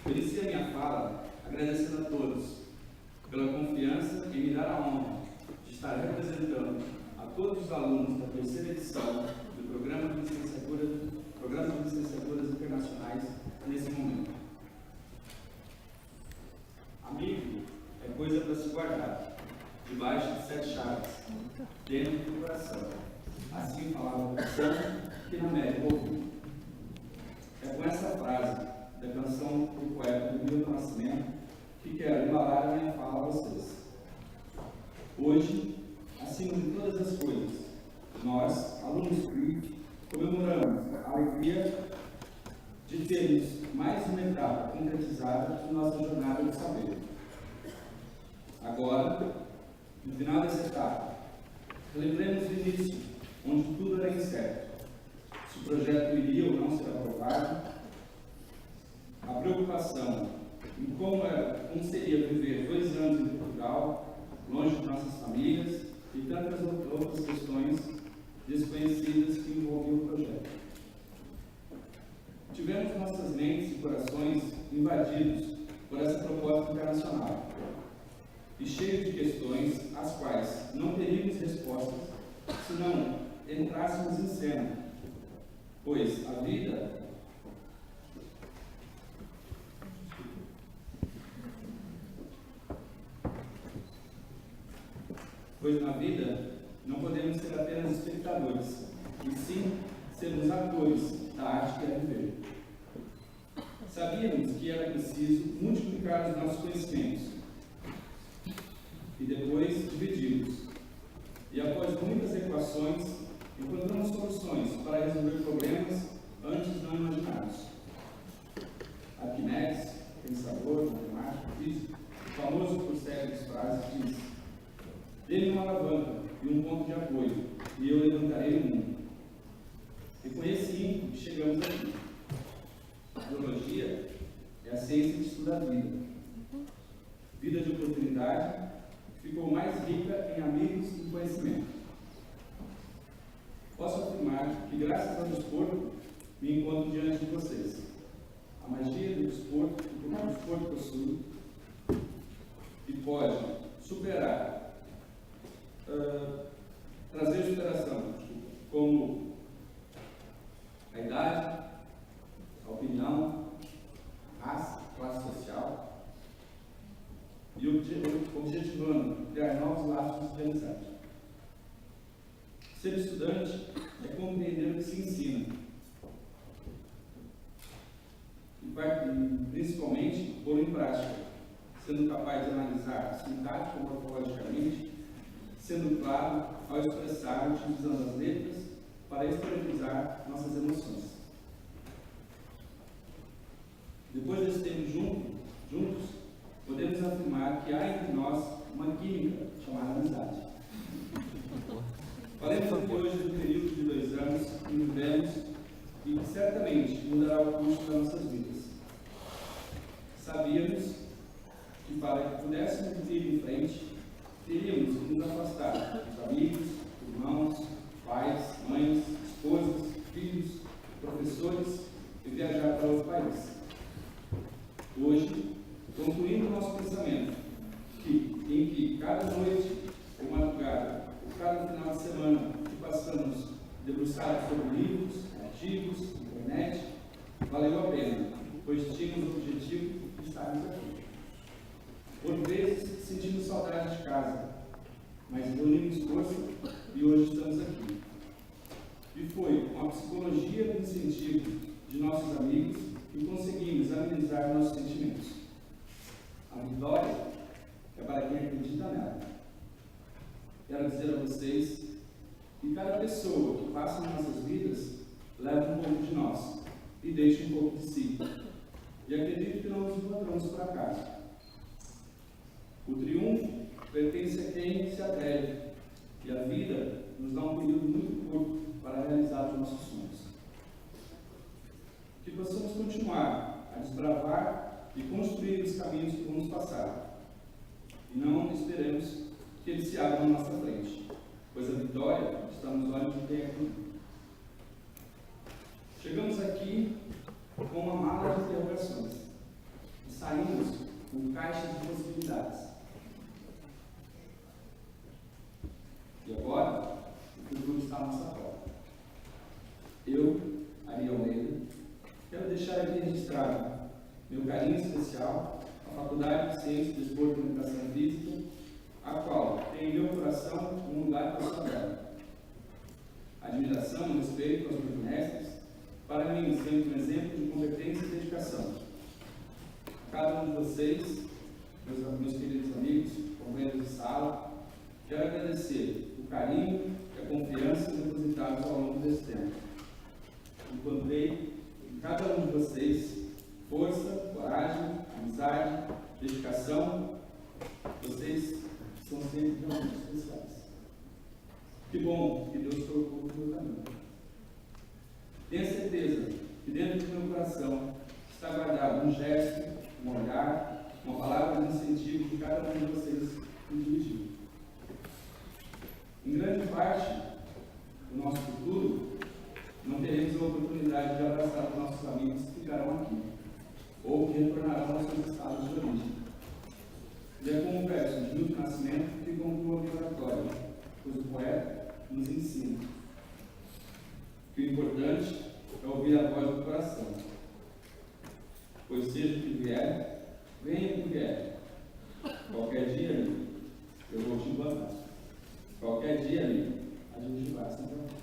Eu inicio a minha fala agradecendo a todos pela confiança em me dar a honra de estar representando a todos os alunos da terceira edição do Programa de Licenciaturas Internacionais nesse momento. Amigo é coisa para se guardar, debaixo de 7 chaves, dentro do coração. Assim falava a canção que na média ouviu. É com essa frase da canção do poeta Milton Nascimento que quero embalar a minha fala a vocês. Hoje, acima de todas as coisas, nós, alunos PRI, comemoramos a alegria de termos mais uma etapa concretizada de nossa jornada de saber. Agora, no final dessa etapa, relembremos o início, onde tudo era incerto. Se o projeto iria ou não ser aprovado, a preocupação em como seria viver 2 anos em Portugal, longe de nossas famílias, e tantas outras questões desconhecidas que envolviam o projeto. Tivemos nossas mentes e corações invadidos por essa proposta internacional e cheios de questões às quais não teríamos respostas se não entrássemos em cena, pois a vida na vida não podemos ser apenas espectadores, e sim sermos atores da arte que é viver. Sabíamos que era preciso multiplicar os nossos conhecimentos e depois dividi-los. E após muitas equações, encontramos soluções para resolver problemas antes não imaginados. Arquimedes, pensador, matemático, físico, famoso por célebres frases, diz: dê-me uma alavanca e um ponto de apoio, e eu levantarei o mundo. E com esse ímpeto chegamos aqui. A biologia é a ciência que estuda a vida. Vida de oportunidade ficou mais rica em amigos e conhecimento. Posso afirmar que, graças ao desporto, me encontro diante de vocês. A magia do desporto que o desporto possui e pode superar, trazer superação, como a idade, a opinião, a raça, a classe social, e objetivando criar novos laços de amizade. Ser estudante é compreender o que se ensina, e principalmente pôr em prática, sendo capaz de analisar sintática ou morfologicamente, sendo claro ao expressar, utilizando as letras para exteriorizar nossas emoções. Depois desse tempo juntos, podemos afirmar que há entre nós uma química chamada amizade. Falemos aqui hoje do período de 2 anos que vivemos e que certamente mudará o curso das nossas vidas. Sabíamos que para que pudéssemos ir em frente, teríamos que nos afastar dos amigos, irmãos, pais, mães, esposas, filhos, professores e viajar para outro país. Hoje, concluindo o nosso pensamento, em que cada noite ou madrugada, ou cada final de semana que passamos debruçados sobre livros, artigos, internet, valeu a pena, pois tínhamos o objetivo de estarmos aqui. Por vezes sentimos saudade de casa, mas reunimos força e hoje estamos aqui. E foi com a psicologia do incentivo de nossos amigos que conseguimos amenizar nossos sentimentos. A vitória é para quem acredita nela. Quero dizer a vocês que cada pessoa que passa em nossas vidas leva um pouco de nós e deixa um pouco de si. E acredito que não nos encontramos por acaso. O triunfo pertence a quem se atreve, e a vida nos dá um período muito curto para realizar os nossos sonhos. Que possamos continuar a desbravar e construir os caminhos que vamos passar, e não esperemos que eles se abram à nossa frente, pois a vitória está nos olhos de quem é comigo. Chegamos aqui com uma mala de interrogações. deixar aqui registrado meu carinho especial à Faculdade de Ciências do Desporto e Educação Física, a qual tem em meu coração um lugar consagrado. Admiração e respeito aos meus mestres, para mim sendo um exemplo de competência e dedicação. A cada um de vocês, meus queridos amigos, companheiros de sala, quero agradecer o carinho e a confiança depositados ao longo desse tempo. Encontrei em cada um de vocês força, coragem, amizade, dedicação. Vocês são sempre realmente especiais. Que bom que Deus colocou no meu caminho. Tenha certeza que dentro do meu coração está guardado um gesto, um olhar, uma palavra de incentivo de cada um de vocês me dirigiu. Em grande parte do nosso futuro, não teremos a oportunidade de abraçar os nossos amigos que ficarão aqui, ou que retornarão aos seus estados de origem. E é como o verso de Milton Nascimento que conclui a oratória, pois o poeta nos ensina que o importante é ouvir a voz do coração, pois seja o que vier, venha o que vier. Qualquer dia ali, eu vou te encontrar. Qualquer dia ali, a gente vai se encontrar.